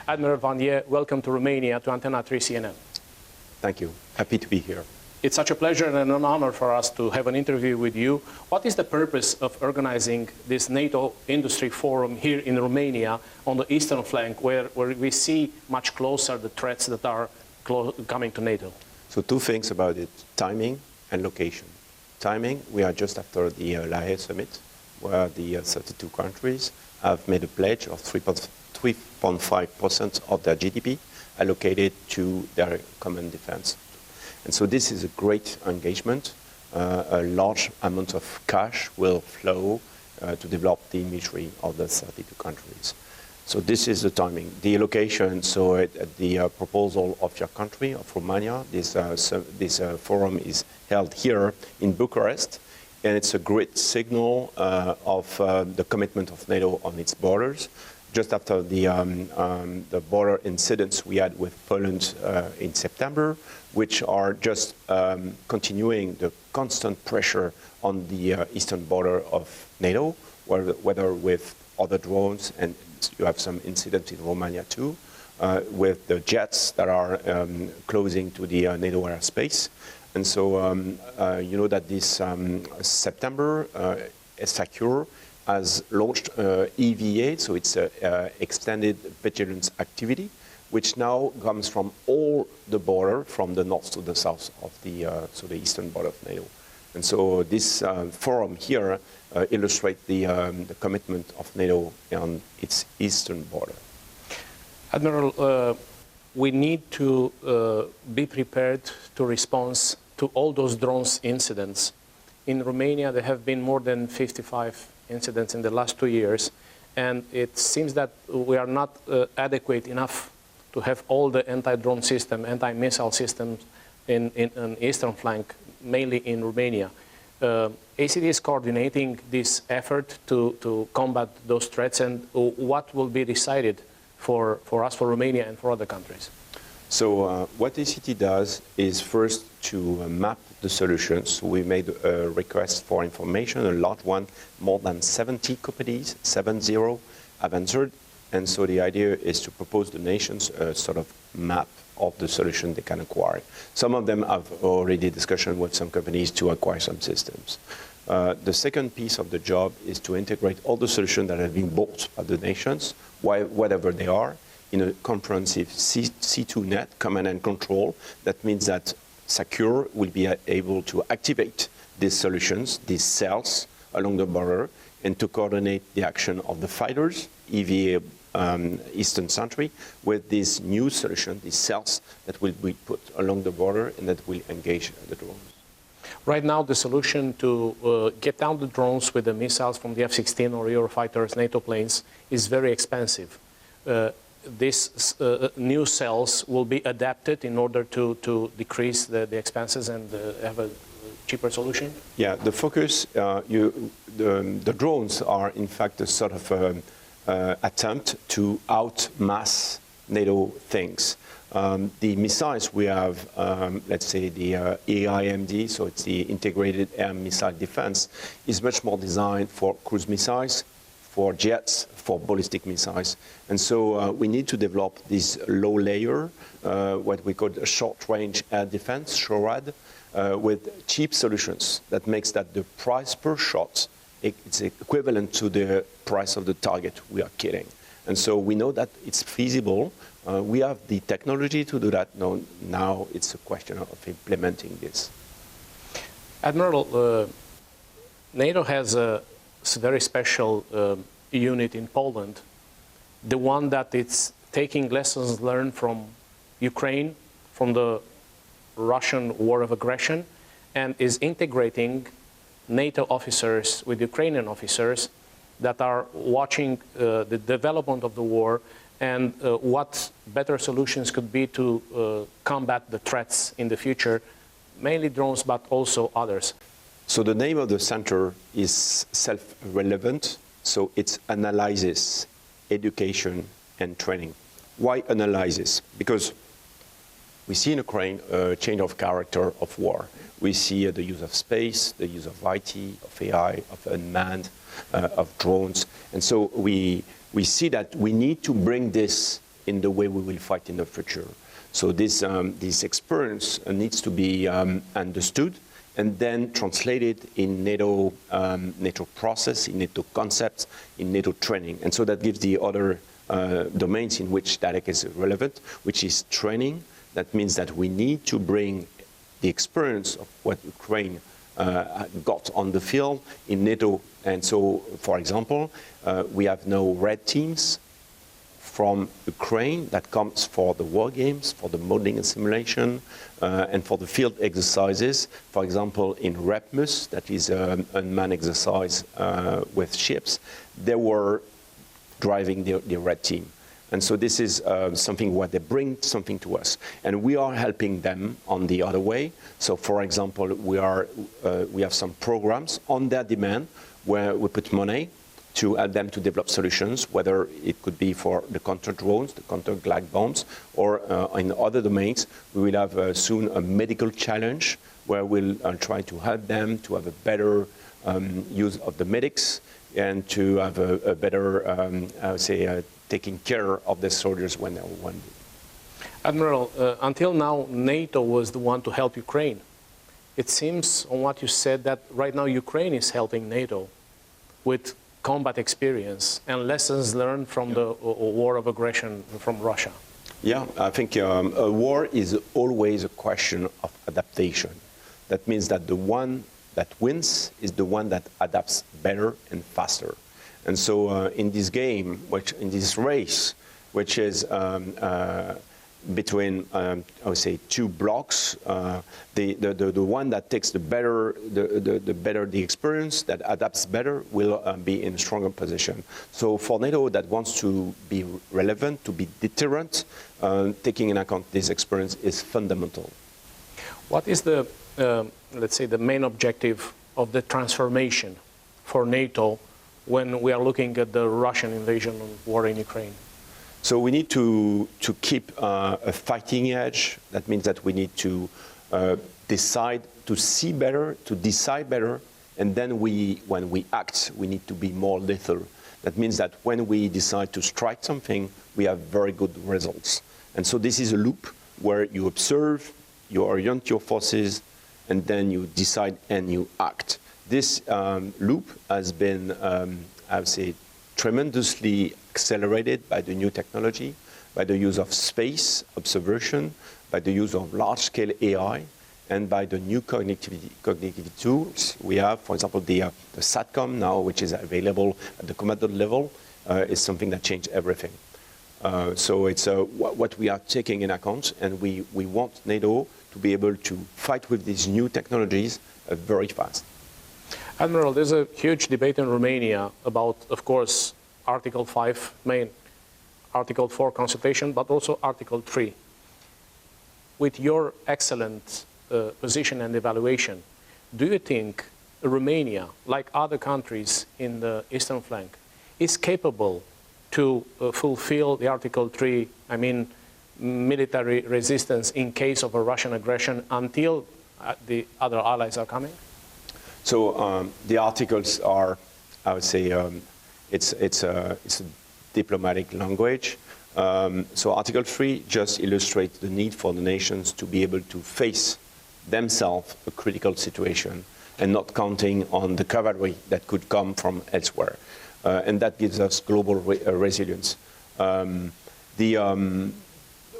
Admiral Vanier, welcome to Romania, to Antena 3 CNN. Thank you. Happy to be here. It's such a pleasure and an honor for us to have an interview with you. What is the purpose of organizing this NATO industry forum here in Romania on the eastern flank, where we see much closer the threats that are coming to NATO? So two things about it, timing and location. Timing, we are just after the La Haye summit, where the 32 countries have made a pledge of 3.5% of their GDP allocated to their common defense. And so this is a great engagement. A large amount of cash will flow to develop the military of the 32 countries. So this is the timing. The allocation, so at the proposal of your country, of Romania, this forum is held here in Bucharest, and it's a great signal of the commitment of NATO on its borders. Just after the border incidents we had with Poland in September, which are just continuing the constant pressure on the eastern border of NATO, whether with other drones, and you have some incidents in Romania too, with the jets that are closing to the NATO airspace. And so you know that this September, Secure has launched EVA, so it's an extended vigilance activity, which now comes from all the border, from the north to the south of the eastern border of NATO. And so this forum here illustrates the commitment of NATO on its eastern border. Admiral, we need to be prepared to respond to all those drones incidents. In Romania, there have been more than 55 incidents in the last 2 years, and it seems that we are not adequate enough to have all the anti-drone system, anti-missile systems in an eastern flank, mainly in Romania. ACD is coordinating this effort to combat those threats, and what will be decided for us, for Romania, and for other countries? So what ACT does is first to map the solutions. We made a request for information, a large one, more than 70 companies, 70, have answered. And so the idea is to propose the nations a sort of map of the solution they can acquire. Some of them have already discussion with some companies to acquire some systems. The second piece of the job is to integrate all the solutions that have been bought by the nations, whatever they are, in a comprehensive C2 net, command and control. That means that Secure will be able to activate these solutions, these cells along the border, and to coordinate the action of the fighters, EVA Eastern Sentry, with this new solution, these cells that will be put along the border and that will engage the drones. Right now, the solution to get down the drones with the missiles from the F-16 or Eurofighters, NATO planes, is very expensive. These new cells will be adapted in order to decrease the expenses and have a cheaper solution? Yeah, the focus, the drones are in fact a sort of attempt to outmass NATO things. The missiles we have, let's say the AIMD, so it's the Integrated Air Missile Defense, is much more designed for cruise missiles, for jets, for ballistic missiles. And so we need to develop this low layer, what we call a short-range air defense, SHORAD, with cheap solutions that makes that the price per shot, it's equivalent to the price of the target we are killing. And so we know that it's feasible. We have the technology to do that. Now it's a question of implementing this. Admiral, NATO has a very special unit in Poland, the one that it's taking lessons learned from Ukraine, from the Russian war of aggression, and is integrating NATO officers with Ukrainian officers that are watching the development of the war and what better solutions could be to combat the threats in the future, mainly drones, but also others. So the name of the center is self-relevant, so it's analysis, education, and training. Why analysis? Because we see in Ukraine a change of character of war. We see the use of space, the use of IT, of AI, of unmanned, of drones. And so we see that we need to bring this in the way we will fight in the future. So this experience needs to be understood and then translated in NATO process, in NATO concepts, in NATO training. And so that gives the other domains in which DADEC is relevant, which is training. That means that we need to bring the experience of what Ukraine got on the field in NATO. And so, for example, we have now red teams from Ukraine that comes for the war games, for the modeling and simulation, and for the field exercises. For example, in REPMUS, that is an unmanned exercise with ships, they were driving the red team. And so this is something where they bring something to us. And we are helping them on the other way. So for example, we have some programs on their demand where we put money to help them to develop solutions, whether it could be for the counter drones, the counter glide bombs, or in other domains. We will have soon a medical challenge where we'll try to help them to have a better use of the medics and to have a better, I would say, taking care of the soldiers when they're wounded. Admiral, until now, NATO was the one to help Ukraine. It seems, on what you said, that right now Ukraine is helping NATO with combat experience and lessons learned from the war of aggression from Russia. Yeah, I think a war is always a question of adaptation. That means that the one that wins is the one that adapts better and faster. And so in this game, in this race, which is between, I would say, two blocks, the one that takes the better the experience, that adapts better, will be in a stronger position. So for NATO that wants to be relevant, to be deterrent, taking into account this experience is fundamental. What is the, let's say, the main objective of the transformation for NATO when we are looking at the Russian invasion and war in Ukraine? So we need to keep a fighting edge. That means that we need to decide to see better, to decide better, and then when we act, we need to be more lethal. That means that when we decide to strike something, we have very good results. And so this is a loop where you observe, you orient your forces, and then you decide and you act. This loop has been, I would say, tremendously accelerated by the new technology, by the use of space observation, by the use of large-scale AI, and by the new cognitive tools. We have, for example, the SATCOM now, which is available at the commando level, is something that changed everything. So it's what we are taking in account, and we want NATO to be able to fight with these new technologies very fast. Admiral, there's a huge debate in Romania about, of course, Article 5 main, Article 4 consultation, but also Article 3. With your excellent position and evaluation, do you think Romania, like other countries in the eastern flank, is capable to fulfill the Article 3, I mean, military resistance in case of a Russian aggression until the other allies are coming? So the articles are, I would say, it's a diplomatic language. So Article 3 just illustrates the need for the nations to be able to face themselves a critical situation and not counting on the cavalry that could come from elsewhere. And that gives us global resilience.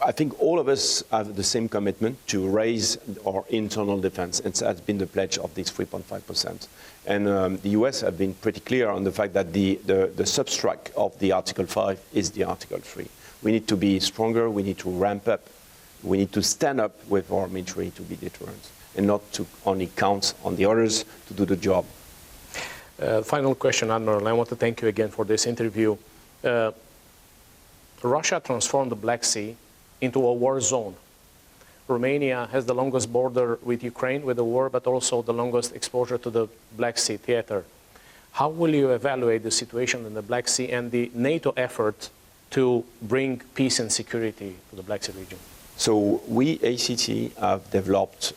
I think all of us have the same commitment to raise our internal defense, and that's been the pledge of this 3.5%. And the US have been pretty clear on the fact that the substract of the Article 5 is the Article 3. We need to be stronger, we need to ramp up, we need to stand up with our military to be deterrent, and not to only count on the others to do the job. Final question, Admiral. I want to thank you again for this interview. Russia transformed the Black Sea into a war zone. Romania has the longest border with Ukraine with the war, but also the longest exposure to the Black Sea theater. How will you evaluate the situation in the Black Sea and the NATO effort to bring peace and security to the Black Sea region? So we, ACT, have developed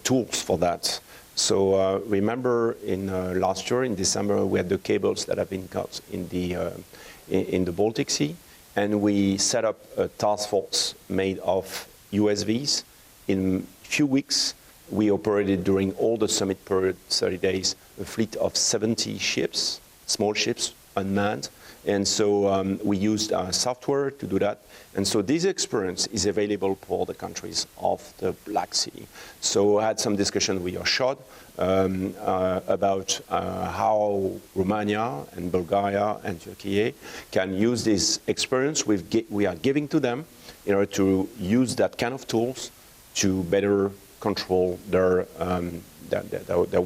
tools for that. So remember in last year, in December, we had the cables that have been cut in the Baltic Sea. and we set up a task force made of USVs. In a few weeks, we operated during all the summit period, 30 days, a fleet of 70 ships, small ships, unmanned. And so we used software to do that. And so this experience is available for the countries of the Black Sea. So I had some discussion with your shot about how Romania and Bulgaria and Turkey can use this experience we are giving to them in order to use that kind of tools to better control their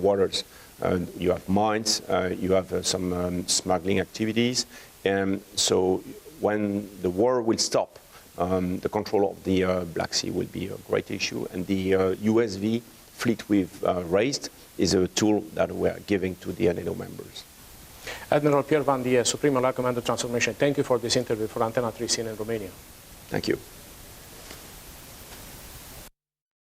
waters. You have mines, you have some smuggling activities, and so when the war will stop, the control of the Black Sea will be a great issue, and the USV fleet we've raised is a tool that we are giving to the NATO members. Admiral Pierre Van Die, Supreme Allied Commander Transformation, thank you for this interview for Antena 3 in Romania. Thank you.